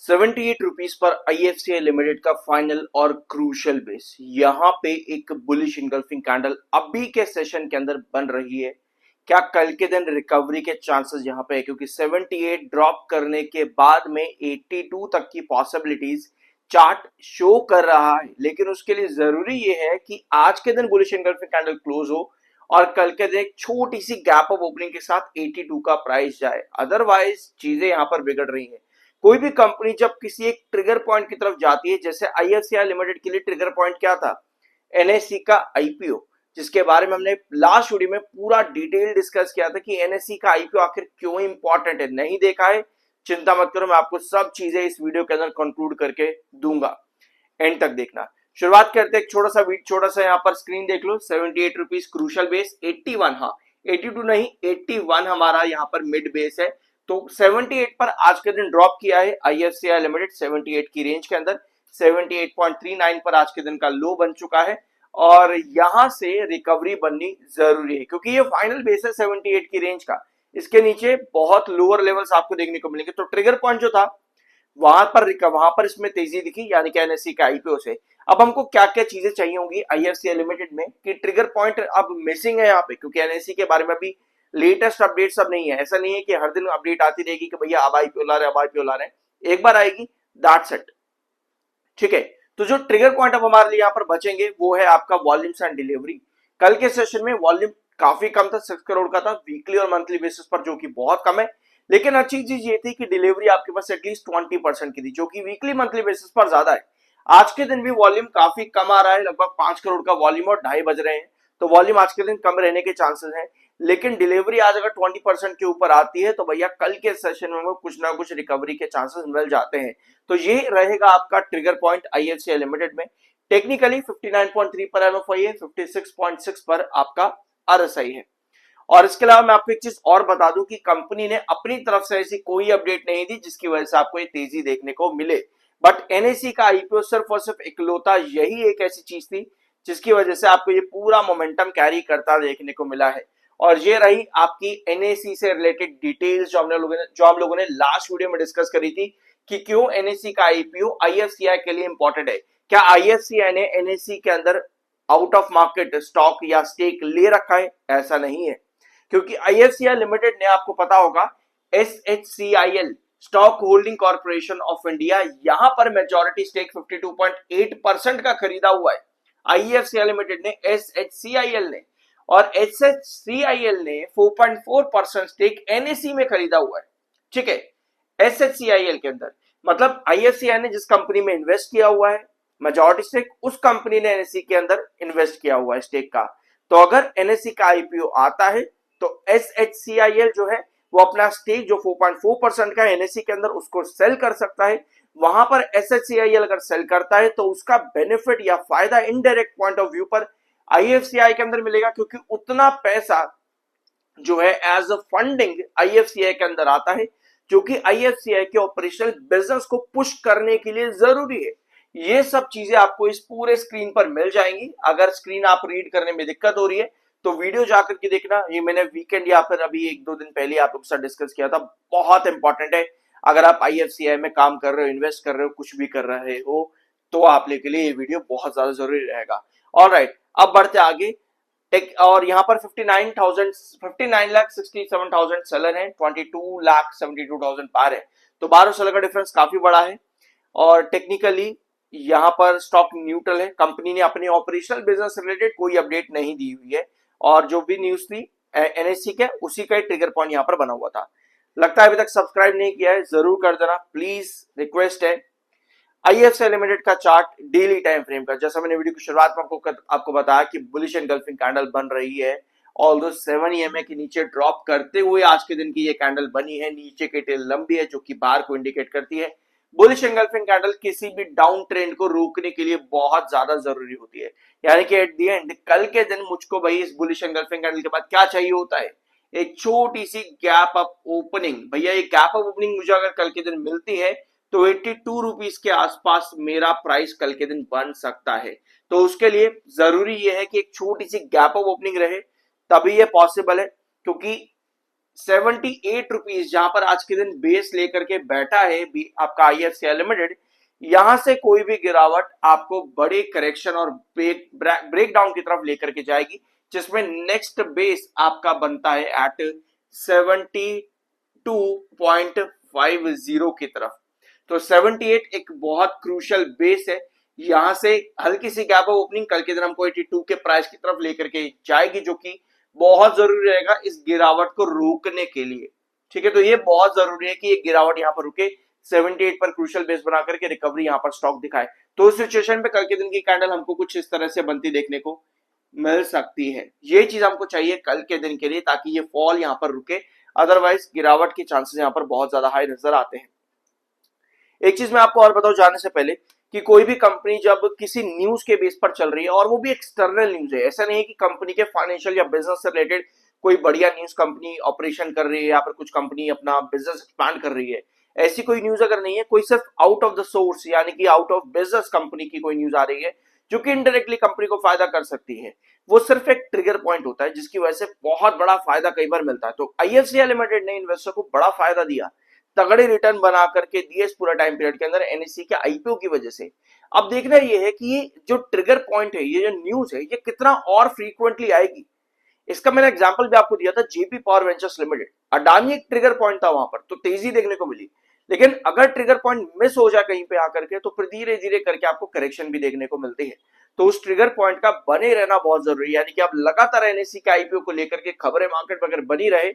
₹78 पर IFCI limited का final और क्रूशियल बेस। यहाँ पे एक बुलिश इनगल्फिंग कैंडल अभी के सेशन के अंदर बन रही है। क्या कल के दिन रिकवरी के चांसेस यहाँ पे है, क्योंकि 78 ड्रॉप करने के बाद में 82 तक की पॉसिबिलिटीज चार्ट शो कर रहा है। लेकिन उसके लिए जरूरी ये है कि आज के दिन बुलिश इनगल्फिंग कैंडल क्लोज हो और कल के दिन एक छोटी सी गैप ऑफ ओपनिंग के साथ 82 का प्राइस जाए, अदरवाइज चीजें यहाँ पर बिगड़ रही हैं। कोई भी कंपनी जब किसी एक ट्रिगर पॉइंट की तरफ जाती है, जैसे आईएफसीआई लिमिटेड के लिए ट्रिगर पॉइंट क्या था, एनएससी का आईपीओ, जिसके बारे में हमने लास्ट वीडियो में पूरा डिटेल डिस्कस किया था कि एनएससी का आईपीओ आखिर क्यों इंपॉर्टेंट है। नहीं देखा है, चिंता मत करो, मैं आपको सब चीजें इस वीडियो के अंदर कंक्लूड करके दूंगा, एंड तक देखना। शुरुआत करते हैं, छोटा सा यहाँ पर स्क्रीन देख लो। 78 रुपीज क्रूशल बेस, 81, हाँ 82 नहीं 81 हमारा यहाँ पर मिड बेस है। तो 78 पर आज के दिन ड्रॉप किया है आईएफसीआई लिमिटेड 78 की रेंज के अंदर। 78.39 पर आज के दिन का लो बन चुका है और यहां से रिकवरी बननी जरूरी है, क्योंकि ये फाइनल बेस है 78 की रेंज का। इसके नीचे बहुत लोअर लेवल्स आपको देखने को मिलेंगे। तो ट्रिगर पॉइंट जो था वहां पर इसमें तेजी दिखी, यानी कि एनएससी का आईपीओ से। अब हमको क्या क्या चीजें चाहिए होंगी आईएफसीआई लिमिटेड में कि ट्रिगर पॉइंट अब मिसिंग है यहाँ पे, क्योंकि एनएससी के बारे में अभी लेटेस्ट अपडेट सब नहीं है। ऐसा नहीं है कि हर दिन अपडेट आती रहेगी कि भैया अब आईपीओ ला रहे, अब आईपीओ ला रहे हैं। एक बार आएगी, दैट्स इट, ठीक है। तो जो ट्रिगर पॉइंट अब हमारे लिए यहाँ पर बचेंगे वो है आपका वॉल्यूम्स एंड डिलीवरी। कल के सेशन में वॉल्यूम काफी कम था, 6 करोड़ का था वीकली और मंथली बेसिस पर, जो कि बहुत कम है। लेकिन अच्छी चीज ये थी कि डिलीवरी आपके पास एटलीस्ट 20% की थी, जो कि वीकली मंथली बेसिस पर ज्यादा है। आज के दिन भी वॉल्यूम काफी कम आ रहा है, लगभग 5 करोड़ का वॉल्यूम और 2:30 बज रहे हैं। तो वॉल्यूम आज के दिन कम रहने के चांसेस हैं। लेकिन डिलीवरी आज अगर 20% के ऊपर आती है तो भैया कल के सेशन में कुछ ना कुछ रिकवरी के चांसेस मिल जाते हैं। तो ये रहेगा आपका ट्रिगर पॉइंट आईएफसीआई लिमिटेड में। टेक्निकली 59.3 पर एमएफआई है, 56.6 पर आपका आरएसआई है। और इसके अलावा मैं आपको एक चीज और बता दूं कि कंपनी ने अपनी तरफ से ऐसी कोई अपडेट नहीं दी जिसकी वजह से आपको ये तेजी देखने को मिले। बट एनएससी का आईपीओ सिर्फ और सिर्फ इकलौता यही एक ऐसी चीज थी जिसकी वजह से आपको ये पूरा मोमेंटम कैरी करता देखने को मिला है। और ये रही आपकी एनएससी से रिलेटेड डिटेल्स जो हम लोगों ने लास्ट वीडियो में डिस्कस करी थी कि क्यों एनएससी का आईपीओ आईएफसीआई के लिए इंपॉर्टेंट है। क्या आईएफसीआई ने एनएससी के अंदर आउट ऑफ मार्केट स्टॉक या स्टेक ले रखा है? ऐसा नहीं है, क्योंकि आईएफसीआई लिमिटेड ने, आपको पता होगा, SHCIL stock holding corporation of India, यहां पर मेजॉरिटी स्टेक 52.8% का खरीदा हुआ है आईएफसीआई लिमिटेड ने, एसएचसीआईएल ने। और एसएचसीआईएल ने 4.4% स्टेक एनएससी में खरीदा हुआ है, ठीक है, एसएचसीआईएल के अंदर। मतलब आईएफसीआई ने जिस कंपनी में इन्वेस्ट किया हुआ है मेजॉरिटी स्टेक, उस कंपनी ने एनएससी के अंदर इन्वेस्ट किया हुआ है स्टेक का। तो अगर एनएससी का आईपीओ आता है तो एसएचसीआईएल जो है वो अपना स्टेक जो 4.4% का एनएससी के अंदर उसको सेल कर सकता है। वहां पर एसएचसीआईएल अगर सेल करता है तो उसका बेनिफिट या फायदा इनडायरेक्ट पॉइंट ऑफ व्यू पर आईएफसीआई के अंदर मिलेगा, क्योंकि उतना पैसा जो है एज अ फंडिंग आईएफसीआई के अंदर आता है, जो कि आईएफसीआई के ऑपरेशनल बिजनेस को पुश करने के लिए जरूरी है। ये सब चीजें आपको इस पूरे स्क्रीन पर मिल जाएंगी। अगर स्क्रीन आप रीड करने में दिक्कत हो रही है तो वीडियो जाकर के देखना। ये मैंने वीकेंड या फिर अभी 1-2 दिन पहले आप लोग के साथ डिस्कस किया था, बहुत इंपॉर्टेंट है। अगर आप आईएफसीआई में काम कर रहे हो, इन्वेस्ट कर रहे हो, कुछ भी कर रहे हो, तो आप लोग के लिए ये वीडियो बहुत ज्यादा जरूरी रहेगा। ऑलराइट, अब बढ़ते आगे। और यहाँ पर 59,67,000 सेलर है, 22,72,000 पार है। तो 12 सेलर का डिफरेंस काफी बड़ा है। और टेक्निकली यहाँ पर स्टॉक न्यूट्रल है। कंपनी ने अपने ऑपरेशनल बिजनेस रिलेटेड कोई अपडेट नहीं दी हुई है, और जो भी न्यूज थी एनएससी के, उसी का ट्रिगर पॉइंट यहाँ पर बना हुआ था। लगता है अभी तक सब्सक्राइब नहीं किया है, जरूर कर देना प्लीज, रिक्वेस्ट है। आईएफसीआई लिमिटेड का चार्ट डेली टाइम फ्रेम का, जैसा मैंने वीडियो की शुरुआत में आपको बताया कि बुलिश एनगल्फिंग कैंडल बन रही है। ऑल्दो 7 EMA के नीचे ड्रॉप करते हुए आज के दिन की ये कैंडल बनी है। नीचे की टेल लंबी है, जो कि बार को इंडिकेट करती है। बुलिश एनगल्फिंग कैंडल किसी भी डाउन ट्रेंड को रोकने के लिए बहुत ज्यादा जरूरी होती है। यानी कि एट दी एंड कल के दिन मुझको भाई इस बुलिश एनगल्फिंग कैंडल के बाद क्या चाहिए होता है, एक छोटी सी गैप अप ओपनिंग। भैया ये गैप अप ओपनिंग मुझे अगर कल के दिन मिलती है तो 82 रुपीज के आसपास मेरा प्राइस कल के दिन बन सकता है। तो उसके लिए जरूरी यह है कि एक छोटी सी गैप ऑफ ओपनिंग रहे, तभी ये पॉसिबल है। क्योंकि ₹78 जहां पर आज के दिन बेस लेकर के बैठा है आपका IFCL लिमिटेड, यहां से कोई भी गिरावट आपको बड़े करेक्शन और ब्रेक डाउन की तरफ लेकर के जाएगी, जिसमें नेक्स्ट बेस आपका बनता है एट 72.50 की तरफ। तो 78 एक बहुत क्रूशियल बेस है, यहां से हल्की सी गैप ऑफ ओपनिंग कल के दिन हमको 82 के प्राइस की तरफ लेकर के जाएगी, जो कि बहुत जरूरी रहेगा इस गिरावट को रोकने के लिए। ठीक है, तो ये बहुत जरूरी है कि ये गिरावट यहां पर रुके, 78 पर क्रूशियल बेस बना करके रिकवरी यहां पर स्टॉक दिखाए। तो उस सिचुएशन पे कल के दिन की कैंडल हमको कुछ इस तरह से बनती देखने को मिल सकती है। ये चीज हमको चाहिए कल के दिन के लिए, ताकि ये फॉल यहां पर रुके, अदरवाइज गिरावट के चांसेस यहां पर बहुत ज्यादा हाई नजर आते हैं। एक चीज मैं आपको और बताऊं जाने से पहले, कि कोई भी कंपनी जब किसी न्यूज के बेस पर चल रही है, और वो भी एक्सटर्नल न्यूज है, ऐसा नहीं है कि कंपनी के फाइनेंशियल या बिजनेस से रिलेटेड कोई बढ़िया न्यूज कंपनी ऑपरेशन कर रही है या फिर कुछ कंपनी अपना बिजनेस एक्सपांड कर रही है, ऐसी कोई न्यूज अगर नहीं है, कोई सिर्फ आउट ऑफ द सोर्स यानी कि आउट ऑफ बिजनेस कंपनी की कोई न्यूज आ रही है जो कि इनडायरेक्टली कंपनी को फायदा कर सकती है, वो सिर्फ एक ट्रिगर पॉइंट होता है जिसकी वजह से बहुत बड़ा फायदा कई बार मिलता है। तो IFCL लिमिटेड ने इन्वेस्टर को बड़ा फायदा दिया, तगड़े रिटर्न बना करके दिए इस पूरा टाइम पीरियड के अंदर NSE के IPO की वजह से। अब देखना ये है कि ये जो ट्रिगर पॉइंट है, ये जो न्यूज है, ये कितना और फ्रीक्वेंटली आएगी। इसका मैंने एग्जांपल भी आपको दिया था, JP power ventures limited, Adani एक ट्रिगर पॉइंट था, वहां पर तो तेजी देखने को मिली, लेकिन अगर ट्रिगर पॉइंट मिस हो जाए कहीं पे आकर के, तो फिर धीरे धीरे करके आपको करेक्शन भी देखने को मिलती है। तो उस ट्रिगर पॉइंट का बने रहना बहुत जरूरी है, यानी कि आप लगातार NSE के IPO को लेकर के खबरें मार्केट में अगर बनी रहे,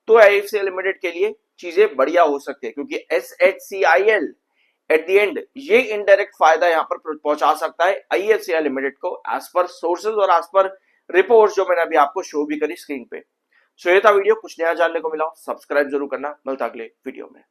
तो IFCL लिमिटेड के लिए चीजें बढ़िया हो सकती है, क्योंकि SHCIL एट द एंड ये इनडायरेक्ट फायदा यहां पर पहुंचा सकता है IFCL लिमिटेड को, एज पर सोर्सेज और एज पर रिपोर्ट्स जो मैंने अभी आपको शो भी करी स्क्रीन पे। सो ये था वीडियो, कुछ नया जानने को मिला, सब्सक्राइब जरूर करना, मिलता अगले वीडियो में।